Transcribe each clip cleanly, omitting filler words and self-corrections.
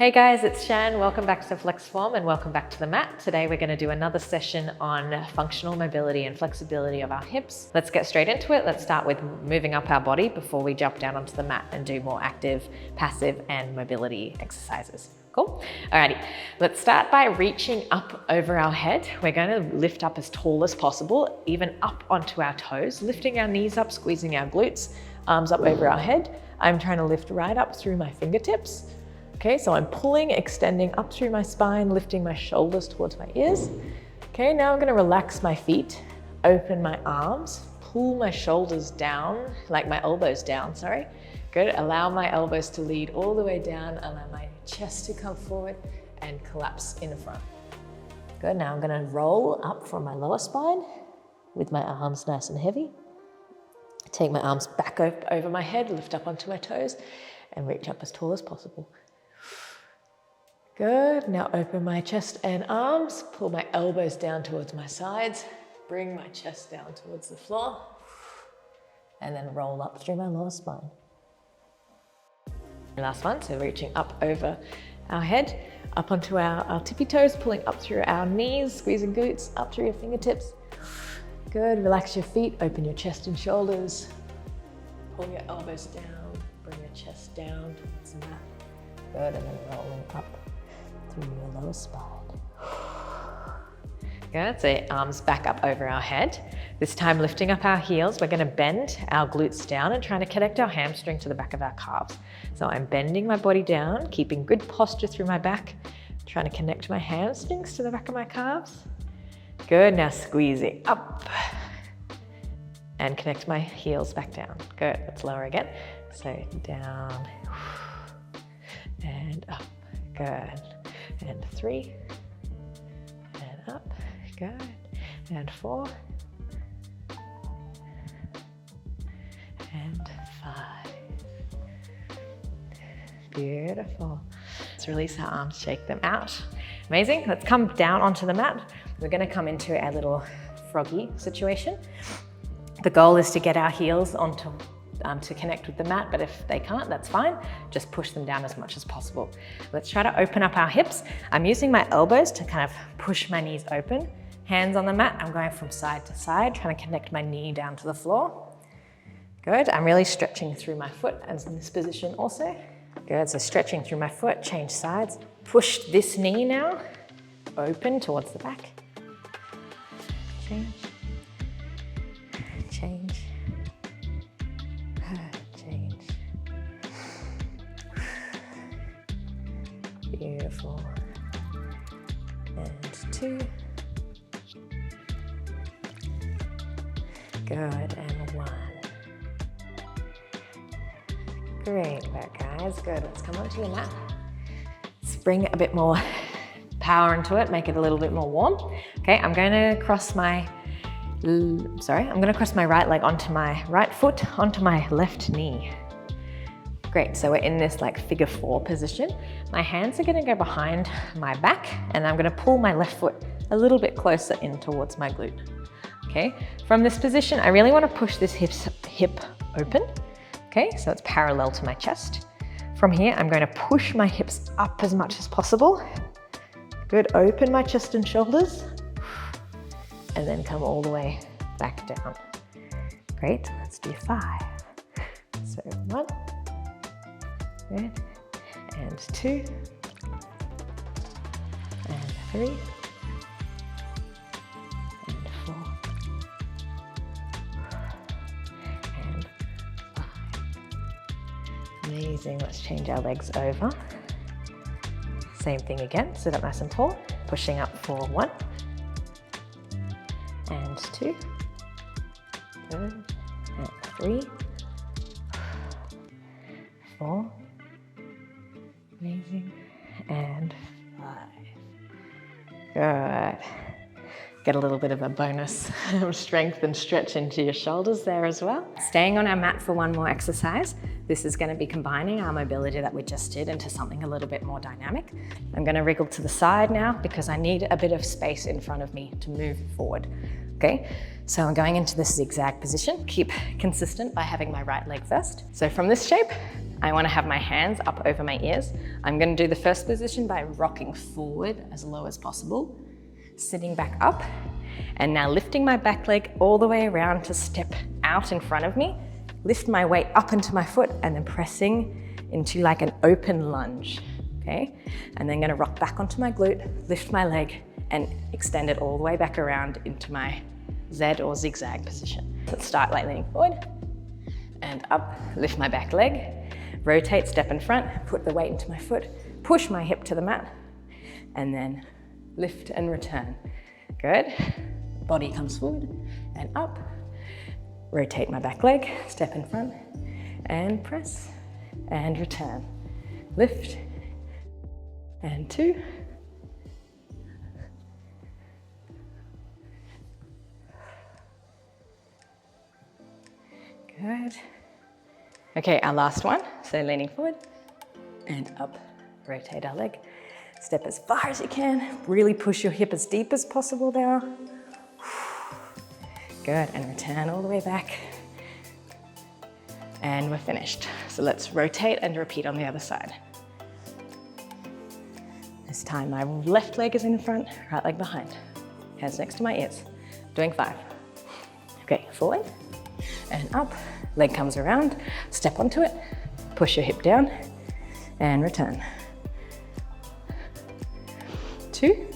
Hey guys, it's Shan. Welcome back to FLEXFORM and welcome back to the mat. Today we're going to do another session on functional mobility and flexibility of our hips. Let's get straight into it. Let's start with moving up our body before we jump down onto the mat and do more active, passive and mobility exercises. Cool? Alrighty, let's start by reaching up over our head. We're going to lift up as tall as possible, even up onto our toes, lifting our knees up, squeezing our glutes, arms up over our head. I'm trying to lift right up through my fingertips. Okay, so I'm pulling, extending up through my spine, lifting my shoulders towards my ears. Okay, now I'm gonna relax my feet, open my arms, pull my shoulders down, like my elbows down, sorry. Good, allow my elbows to lead all the way down, allow my chest to come forward and collapse in the front. Good, now I'm gonna roll up from my lower spine with my arms nice and heavy. Take my arms back over my head, lift up onto my toes and reach up as tall as possible. Good, now open my chest and arms, pull my elbows down towards my sides, bring my chest down towards the floor, and then roll up through my lower spine. Last one, so reaching up over our head, up onto our tippy toes, pulling up through our knees, squeezing glutes, up through your fingertips. Good, relax your feet, open your chest and shoulders, pull your elbows down, bring your chest down towards the mat. Good, and then rolling up through your lower spine. Good, so arms back up over our head. This time lifting up our heels, we're gonna bend our glutes down and trying to connect our hamstring to the back of our calves. So I'm bending my body down, keeping good posture through my back, trying to connect my hamstrings to the back of my calves. Good, now squeezing up and connect my heels back down. Good, let's lower again. So down and up, good. And 3, and up, good, and 4, and 5. Beautiful. Let's release our arms, shake them out. Amazing, let's come down onto the mat. We're gonna come into our little froggy situation. The goal is to get our heels onto to connect with the mat, but if they can't, that's fine. Just push them down as much as possible. Let's try to open up our hips. I'm using my elbows to kind of push my knees open. Hands on the mat, I'm going from side to side, trying to connect my knee down to the floor. Good, I'm really stretching through my foot as in this position also. Good, so stretching through my foot, change sides. Push this knee now, open towards the back. Change, change. Change. Beautiful. And 2. Good, and 1. Great work, guys. Good, let's come onto the mat. Let's bring a bit more power into it, make it a little bit more warm. Okay, I'm going to cross my right leg onto my right foot, onto my left knee. Great, so we're in this like figure 4 position. My hands are gonna go behind my back and I'm gonna pull my left foot a little bit closer in towards my glute. Okay, from this position, I really wanna push this hip open. Okay, so it's parallel to my chest. From here, I'm going to push my hips up as much as possible. Good, open my chest and shoulders. And then come all the way back down. Great, let's do 5. So 1, good, and 2, and 3, and 4, and 5. Amazing, let's change our legs over. Same thing again, sit up nice and tall, pushing up for 1, and 2, good, and 3, 4, amazing, and 5. Good. Get a little bit of a bonus strength and stretch into your shoulders there as well. Staying on our mat for one more exercise. This is going to be combining our mobility that we just did into something a little bit more dynamic. I'm going to wriggle to the side now because I need a bit of space in front of me to move forward. Okay, so I'm going into this zigzag position. Keep consistent by having my right leg first. So from this shape, I want to have my hands up over my ears. I'm going to do the first position by rocking forward as low as possible, sitting back up, and now lifting my back leg all the way around to step out in front of me, lift my weight up into my foot, and then pressing into like an open lunge, okay? And then gonna rock back onto my glute, lift my leg, and extend it all the way back around into my Z or zigzag position. Let's start like leaning forward, and up, lift my back leg, rotate, step in front, put the weight into my foot, push my hip to the mat, and then lift and return. Good. Body comes forward and up. Rotate my back leg, step in front, and press, and return. Lift, and 2. Good. Okay, our last one. So leaning forward and up, rotate our leg. Step as far as you can. Really push your hip as deep as possible now. Good, and return all the way back. And we're finished. So let's rotate and repeat on the other side. This time my left leg is in front, right leg behind. Hands next to my ears. Doing 5. Okay, forward and up. Leg comes around, step onto it, push your hip down, and return. 2.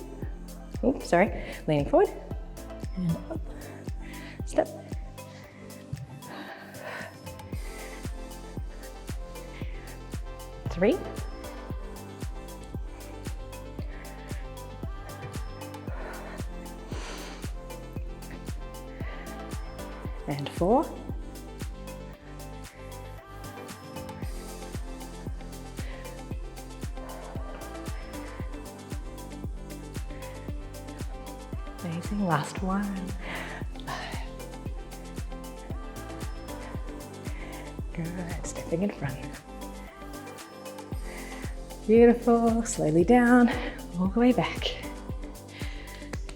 Oops, sorry. Leaning forward and up. Step. 3. 4. Amazing, last one. Good, stepping in front. Beautiful, slowly down, all the way back.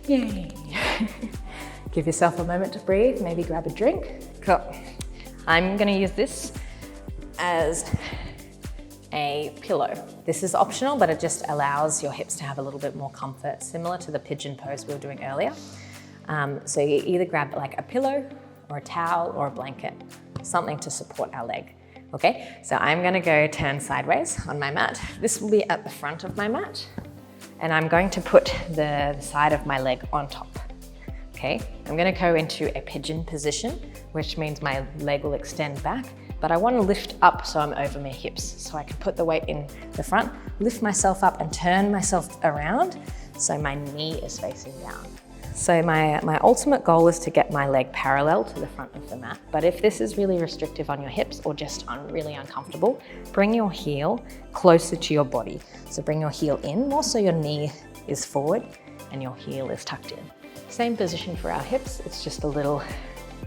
Yay. Give yourself a moment to breathe, maybe grab a drink. Cool. I'm gonna use this as a pillow. This is optional, but it just allows your hips to have a little bit more comfort, similar to the pigeon pose we were doing earlier. So you either grab like a pillow or a towel or a blanket, something to support our leg. Okay, so I'm gonna go turn sideways on my mat. This will be at the front of my mat, and I'm going to put the side of my leg on top. Okay, I'm gonna go into a pigeon position, which means my leg will extend back, but I wanna lift up so I'm over my hips. So I can put the weight in the front, lift myself up and turn myself around so my knee is facing down. So my ultimate goal is to get my leg parallel to the front of the mat. But if this is really restrictive on your hips or just really uncomfortable, bring your heel closer to your body. So bring your heel in more so your knee is forward and your heel is tucked in. Same position for our hips, it's just a little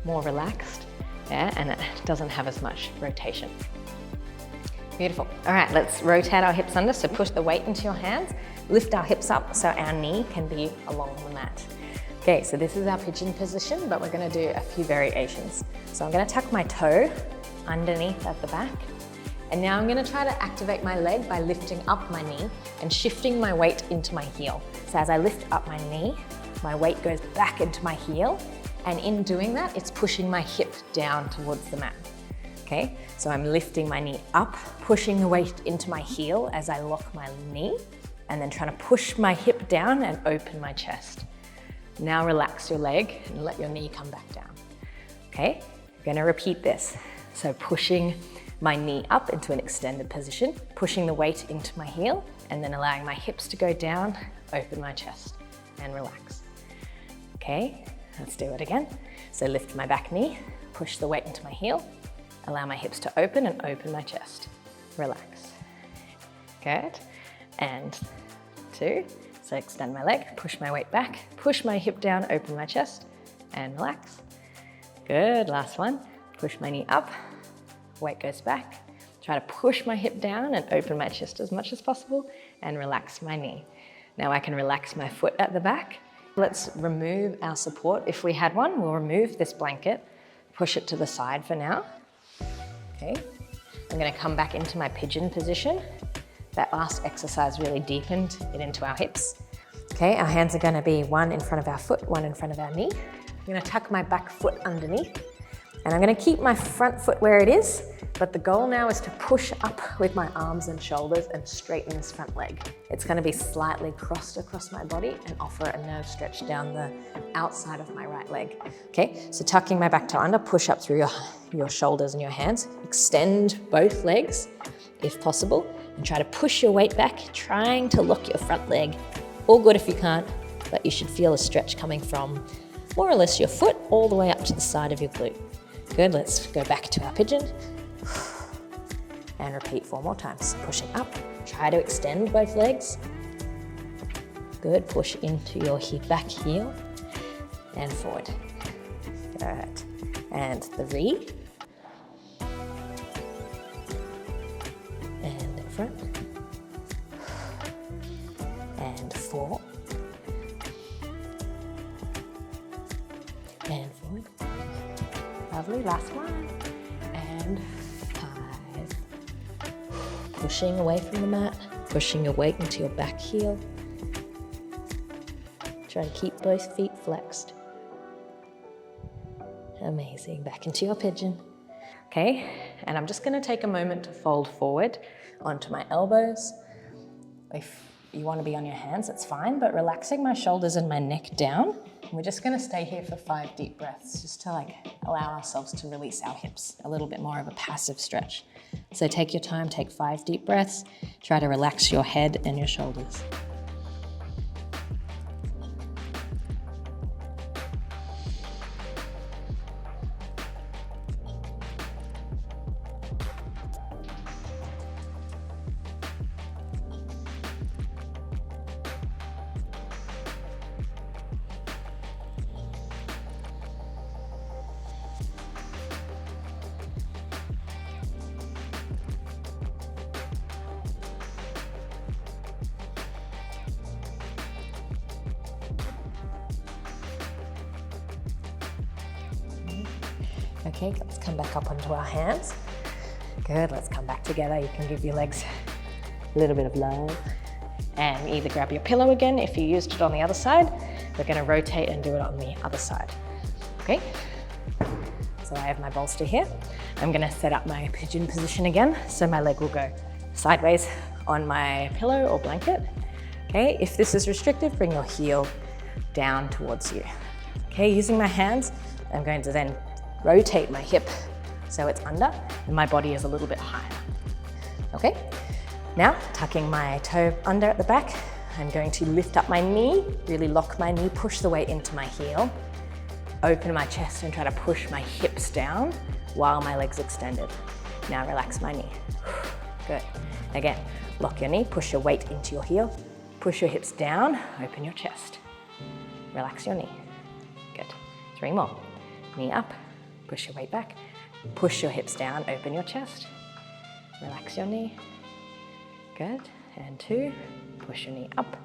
more relaxed, yeah, and it doesn't have as much rotation. Beautiful. All right, let's rotate our hips under. So push the weight into your hands, lift our hips up so our knee can be along the mat. Okay, so this is our pigeon position, but we're gonna do a few variations. So I'm gonna tuck my toe underneath at the back, and now I'm gonna try to activate my leg by lifting up my knee and shifting my weight into my heel. So as I lift up my knee, my weight goes back into my heel, and in doing that, it's pushing my hip down towards the mat. Okay, so I'm lifting my knee up, pushing the weight into my heel as I lock my knee, and then trying to push my hip down and open my chest. Now relax your leg and let your knee come back down. Okay, I'm gonna repeat this. So pushing my knee up into an extended position, pushing the weight into my heel, and then allowing my hips to go down, open my chest, and relax. Okay, let's do it again. So lift my back knee, push the weight into my heel, allow my hips to open and open my chest. Relax. Good. And 2. So extend my leg, push my weight back, push my hip down, open my chest, and relax. Good. Last one. Push my knee up, weight goes back. Try to push my hip down and open my chest as much as possible, and relax my knee. Now I can relax my foot at the back. Let's remove our support. If we had one, we'll remove this blanket, push it to the side for now. Okay, I'm gonna come back into my pigeon position. That last exercise really deepened it into our hips. Okay, our hands are gonna be one in front of our foot, one in front of our knee. I'm gonna tuck my back foot underneath, and I'm gonna keep my front foot where it is, but the goal now is to push up with my arms and shoulders and straighten this front leg. It's gonna be slightly crossed across my body and offer a nerve stretch down the outside of my right leg. Okay, so tucking my back toe under, push up through your shoulders and your hands. Extend both legs if possible, and try to push your weight back, trying to lock your front leg. All good if you can't, but you should feel a stretch coming from more or less your foot all the way up to the side of your glute. Good, let's go back to our pigeon. And repeat 4 more times. Pushing up, try to extend both legs. Good, push into your back heel and forward. Good, and 3. And in front. And 4. And forward. Lovely, last one. And 5. Pushing away from the mat, pushing your weight into your back heel. Try to keep both feet flexed. Amazing, back into your pigeon. Okay, and I'm just gonna take a moment to fold forward onto my elbows. If you wanna be on your hands, that's fine, but relaxing my shoulders and my neck down. We're just gonna stay here for 5 deep breaths, just to allow ourselves to release our hips, a little bit more of a passive stretch. So take your time, take 5 deep breaths. Try to relax your head and your shoulders. Okay, let's come back up onto our hands. Good, let's come back together. You can give your legs a little bit of love. And either grab your pillow again if you used it on the other side. We're gonna rotate and do it on the other side. Okay, so I have my bolster here. I'm gonna set up my pigeon position again, so my leg will go sideways on my pillow or blanket. Okay, if this is restrictive, bring your heel down towards you. Okay, using my hands, I'm going to then rotate my hip so it's under and my body is a little bit higher. Okay, now tucking my toe under at the back, I'm going to lift up my knee, really lock my knee, push the weight into my heel, open my chest and try to push my hips down while my leg's extended. Now relax my knee. Good. Again, lock your knee, push your weight into your heel, push your hips down, open your chest. Relax your knee. Good. 3 more. Knee up, push your weight back, push your hips down, open your chest. Relax your knee. Good. And 2, push your knee up,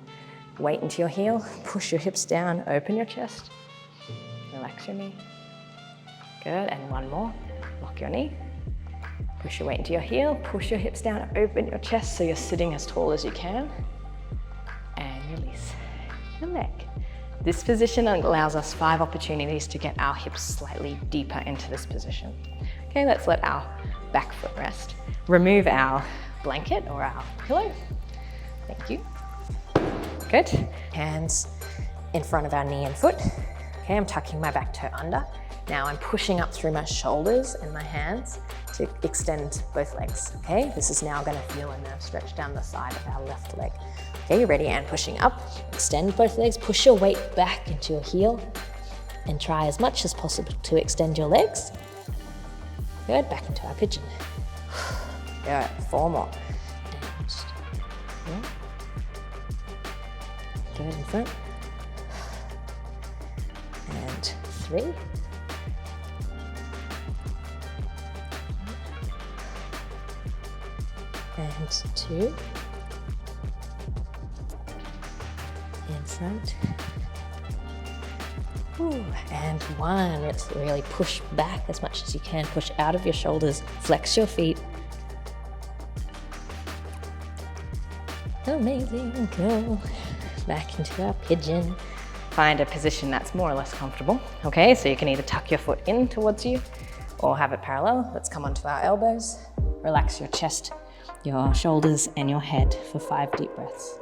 weight into your heel, push your hips down, open your chest. Relax your knee. Good. And 1 more. Lock your knee. Push your weight into your heel, push your hips down, open your chest so you're sitting as tall as you can. And release your leg. This position allows us 5 opportunities to get our hips slightly deeper into this position. Okay, let's let our back foot rest. Remove our blanket or our pillow. Thank you. Good. Hands in front of our knee and foot. Okay, I'm tucking my back toe under. Now I'm pushing up through my shoulders and my hands to extend both legs. Okay, this is now gonna feel a nerve stretch down the side of our left leg. Okay, ready, and pushing up, extend both legs, push your weight back into your heel and try as much as possible to extend your legs. Good, back into our pigeon. Good, 4 more. And good, in front. And 3. And 2. In front. Ooh, and 1. Let's really push back as much as you can. Push out of your shoulders, flex your feet, Amazing. Go back into our pigeon. Find a position that's more or less comfortable. Okay, so you can either tuck your foot in towards you or have it parallel. Let's come onto our elbows. Relax your chest, your shoulders, and your head for 5 deep breaths.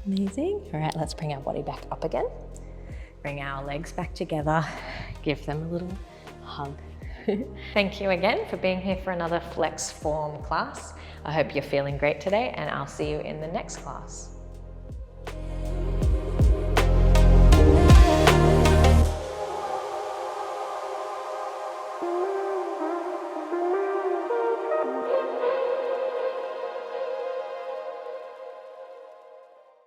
Amazing. All right, let's bring our body back up again. Bring our legs back together. Give them a little hug. Thank you again for being here for another FLEXFORM class. I hope you're feeling great today, and I'll see you in the next class.